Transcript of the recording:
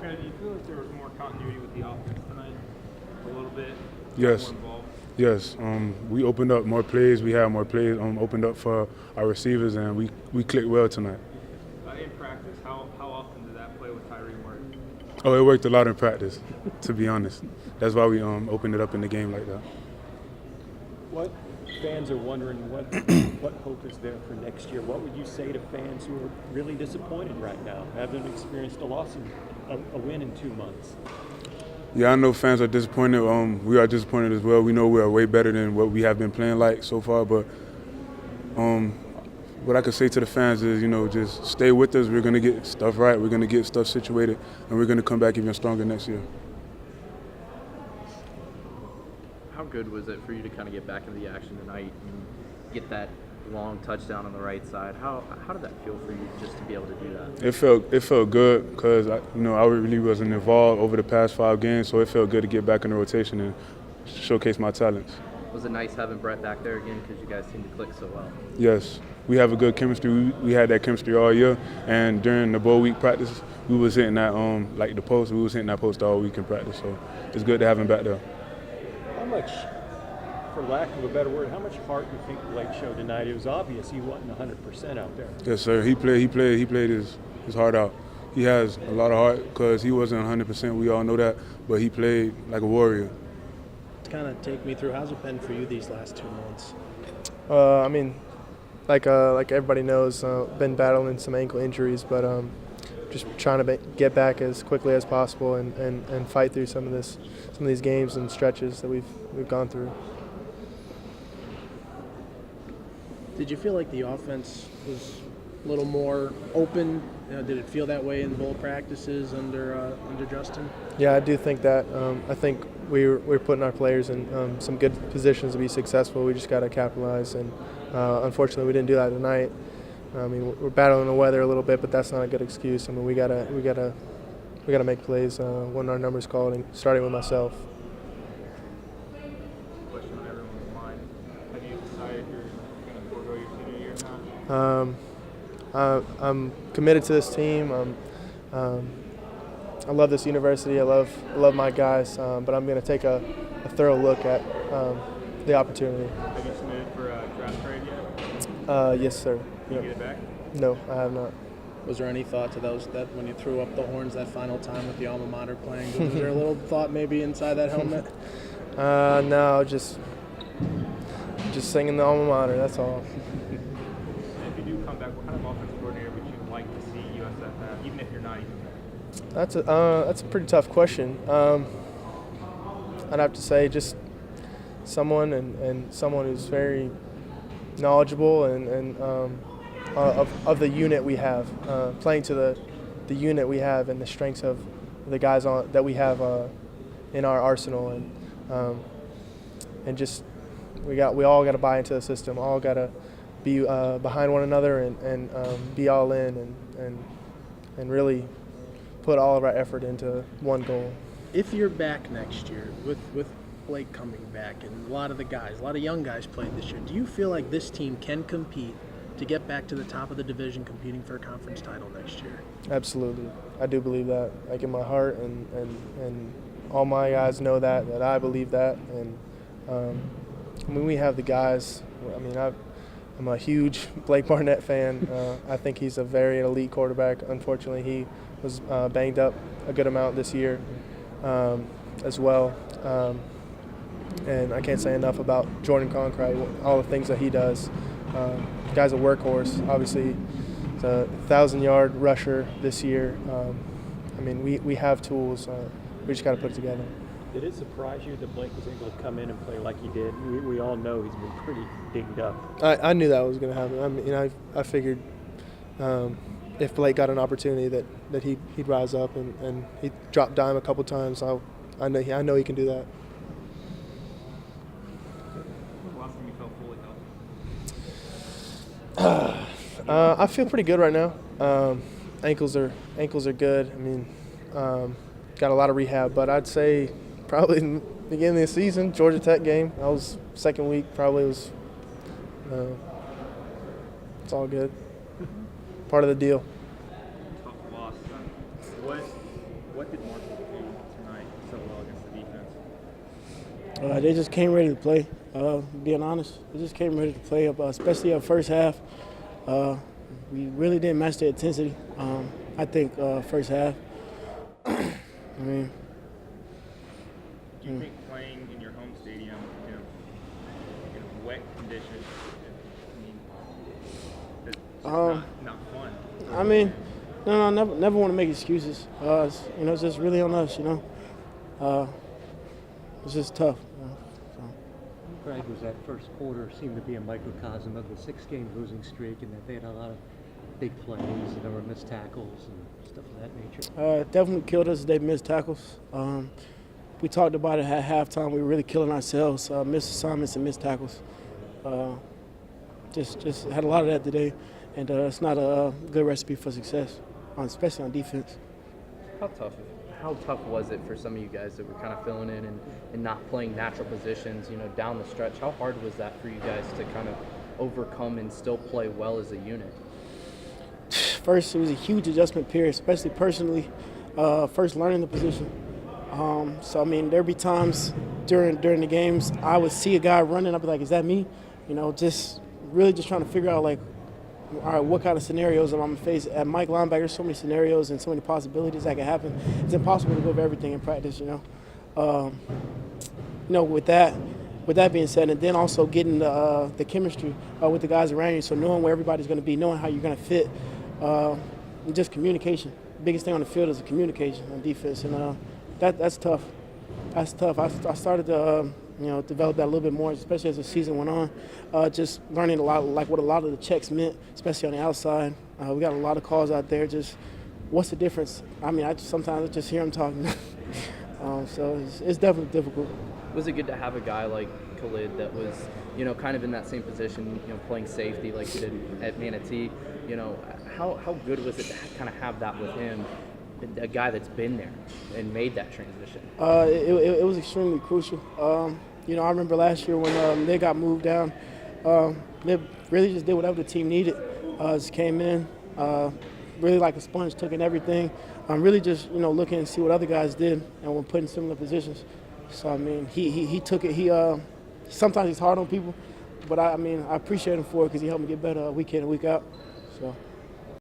Brad, do you feel like there was more continuity with the offense tonight? A little bit? Yes. More involved? Yes. We opened up more plays. We had more plays opened up for our receivers, and we clicked well tonight. In practice, how often did that play with Tyree work? Oh, it worked a lot in practice, to be honest. That's why we opened it up in the game like that. What fans are wondering what hope is there for next year? What would you say to fans who are really disappointed right now, having experienced a loss and a win in 2 months? Yeah, I know fans are disappointed. We are disappointed as well. We know we are way better than what we have been playing like so far. But what I could say to the fans is, just stay with us. We're going to get stuff right. We're going to get stuff situated, and we're going to come back even stronger next year. How good was it for you to kind of get back into the action tonight and get that long touchdown on the right side? How did that feel for you just to be able to do that? It felt good because I really wasn't involved over the past 5 games, so it felt good to get back in the rotation and showcase my talents. Was it nice having Brett back there again because you guys seem to click so well? Yes, we have a good chemistry. We had that chemistry all year, and during the bowl week practice, we was hitting that like the post. We was hitting that post all week in practice, so it's good to have him back there. How much, for lack of a better word, how much heart do you think Blake showed tonight? It was obvious he wasn't 100% out there. Yes, sir. He played his heart out. He has a lot of heart because he wasn't 100%. We all know that, but he played like a warrior. Kind of take me through, how's it been for you these last 2 months? Like everybody knows, been battling some ankle injuries, but just trying to get back as quickly as possible and fight through some of these games and stretches that we've gone through. Did you feel like the offense was a little more open? Did it feel that way in bowl practices under Justin? Yeah, I do think that. I think we're putting our players in some good positions to be successful. We just got to capitalize, and unfortunately, we didn't do that tonight. I mean, we're battling the weather a little bit, but that's not a good excuse. I mean, we gotta make plays when our number's called, and starting with myself. Question on everyone's mind. Have you decided you're going to forego your senior year or not? I'm committed to this team. I love this university. I love my guys, but I'm going to take a thorough look at the opportunity. Have you submitted for a draft grade yet? Yes, sir. Did you get it back? No, I have not. Was there any thought to those, that when you threw up the horns that final time with the alma mater playing, was there a little thought maybe inside that helmet? No, just singing the alma mater, that's all. And if you do come back, what kind of offensive coordinator would you like to see USF have, even if you're not even there? That's a pretty tough question. I'd have to say just someone and someone who's very knowledgeable and of the unit we have, playing to the unit we have and the strengths of the guys that we have in our arsenal, and just we all got to buy into the system. All got to be behind one another and be all in and really put all of our effort into one goal. If you're back next year with Blake coming back and a lot of young guys played this year, do you feel like this team can compete to get back to the top of the division competing for a conference title next year? Absolutely. I do believe that, like in my heart, and all my guys know that I believe that. And I mean, we have the guys. I mean, I'm a huge Blake Barnett fan. I think he's a very elite quarterback. Unfortunately, he was banged up a good amount this year as well. And I can't say enough about Jordan Concrite, all the things that he does. The guy's a workhorse. Obviously, he's a 1,000-yard rusher this year. I mean, we have tools. We just got to put it together. Did it surprise you that Blake was able to come in and play like he did? We all know he's been pretty dinged up. I knew that was going to happen. I mean, I figured if Blake got an opportunity that he'd rise up and he dropped dime a couple times. I know he can do that. When was the last time you felt fully healthy? I feel pretty good right now. Ankles are good. I mean, got a lot of rehab, but I'd say probably in the beginning of the season, Georgia Tech game, I was second week, probably was. It's all good. Part of the deal. Tough loss. What what did Marshall do tonight so well against the defense? They just came ready to play. Being honest, they just came ready to play, especially our first half. We really didn't match the intensity. I think first half. I mean, do you think playing in your home stadium, in wet conditions, it's not fun? I mean, no, never want to make excuses. It's just really on us. It's just tough. Greg, was that first quarter seemed to be a microcosm of the 6-game losing streak, and that they had a lot of big plays and there were missed tackles and stuff of that nature? It definitely killed us. They missed tackles. We talked about it at halftime. We were really killing ourselves. Missed assignments and missed tackles. Just had a lot of that today, and it's not a good recipe for success, especially on defense. How tough was it for some of you guys that were kind of filling in and not playing natural positions, down the stretch? How hard was that for you guys to kind of overcome and still play well as a unit? First, it was a huge adjustment period, especially personally. First, learning the position. There'd be times during the games I would see a guy running. I'd be like, "Is that me?" Just trying to figure out, like, all right, what kind of scenarios am I going to face? At Mike linebacker, there's so many scenarios and so many possibilities that can happen. It's impossible to go over everything in practice, With that being said, and then also getting the chemistry with the guys around you, so knowing where everybody's going to be, knowing how you're going to fit, and just communication. The biggest thing on the field is the communication on defense, and that's tough. That's tough. I started to develop that a little bit more, especially as the season went on. Just learning a lot, like what a lot of the checks meant, especially on the outside. We got a lot of calls out there. Just what's the difference? I mean, sometimes I just hear them talking. So it's definitely difficult. Was it good to have a guy like Khalid that was, kind of in that same position, playing safety like you did at Manatee? How good was it to kind of have that with him, a guy that's been there and made that transition? It was extremely crucial. I remember last year when they got moved down, they really just did whatever the team needed. Just came in, really like a sponge, took in everything. Really just, looking and see what other guys did and were put in similar positions. So, I mean, he took it. Sometimes he's hard on people, but I appreciate him for it because he helped me get better week in and week out. So.